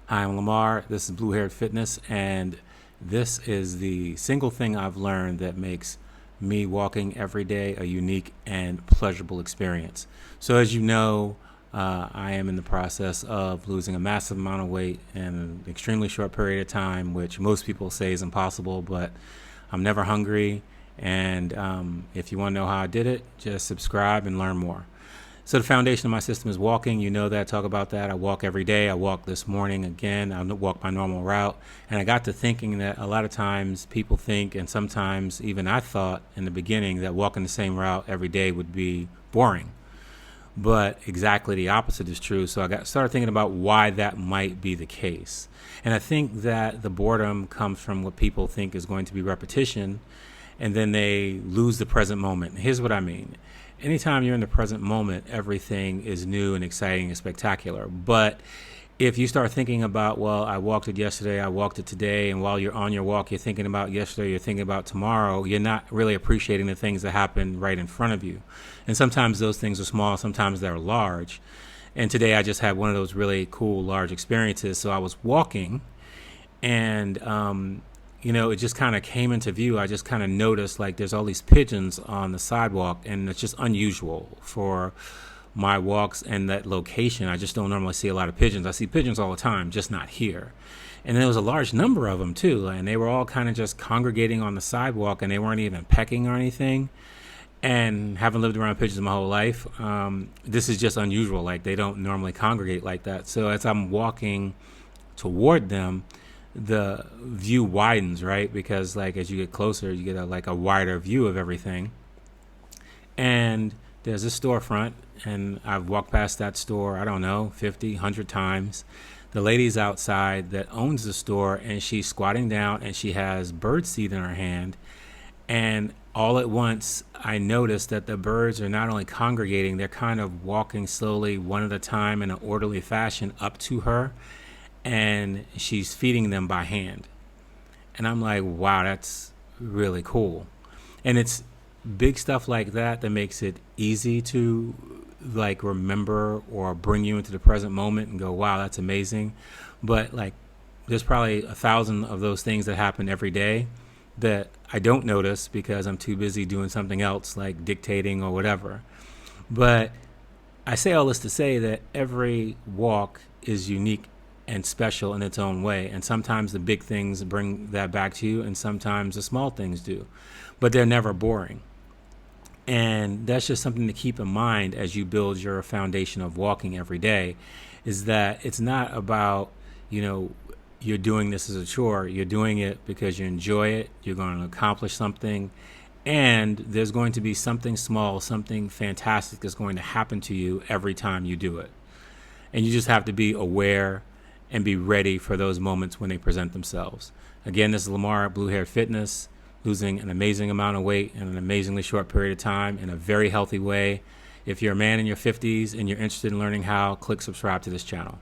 Hi, I'm Lamar. This is Blue Haired Fitness, and this is the single thing I've learned that makes me walking every day a unique and pleasurable experience. So, as you know, I am in the process of losing a massive amount of weight in an extremely short period of time, which most people say is impossible, but I'm never hungry. And if you want to know how I did it, just subscribe and learn more. So the foundation of my system is walking. You know that. I talk about that. I walk every day. I walked this morning again. I walk my normal route. And I got to thinking that a lot of times people think, and sometimes even I thought in the beginning, that walking the same route every day would be boring. But exactly the opposite is true. So I started thinking about why that might be the case. And I think that the boredom comes from what people think is going to be repetition, and then they lose the present moment. Here's what I mean. Anytime you're in the present moment, everything is new and exciting and spectacular. But if you start thinking about, well, I walked it yesterday, I walked it today, and while you're on your walk, you're thinking about yesterday, you're thinking about tomorrow, you're not really appreciating the things that happen right in front of you. And sometimes those things are small, sometimes they're large. And today I just had one of those really cool, large experiences. So I was walking, and it just kind of came into view. I just kind of noticed like there's all these pigeons on the sidewalk, and it's just unusual for my walks and that location. I just don't normally see a lot of pigeons. I see pigeons all the time, just not here. And there was a large number of them too, and they were all kind of just congregating on the sidewalk, and they weren't even pecking or anything. And having lived around pigeons my whole life, this is just unusual. Like, they don't normally congregate like that. So as I'm walking toward them, the view widens, right? Because like as you get closer, you get a wider view of everything. And there's a storefront, and I've walked past that store, I don't know, 50, 100 times. The lady's outside that owns the store, and she's squatting down, and she has bird seed in her hand. And all at once, I noticed that the birds are not only congregating, they're kind of walking slowly, one at a time, in an orderly fashion up to her, and she's feeding them by hand. And I'm like, wow, that's really cool. And it's big stuff like that that makes it easy to like remember or bring you into the present moment and go, wow, that's amazing. But like, there's probably 1,000 of those things that happen every day that I don't notice because I'm too busy doing something else, like dictating or whatever. But I say all this to say that every walk is unique and special in its own way. And sometimes the big things bring that back to you, and sometimes the small things do. But they're never boring. And that's just something to keep in mind as you build your foundation of walking every day, is that it's not about, you're doing this as a chore. You're doing it because you enjoy it. You're going to accomplish something. And there's going to be something small, something fantastic that's going to happen to you every time you do it. And you just have to be aware and be ready for those moments when they present themselves. Again, this is Lamar, Blue Haired Fitness, losing an amazing amount of weight in an amazingly short period of time in a very healthy way. If you're a man in your 50s and you're interested in learning how, click subscribe to this channel.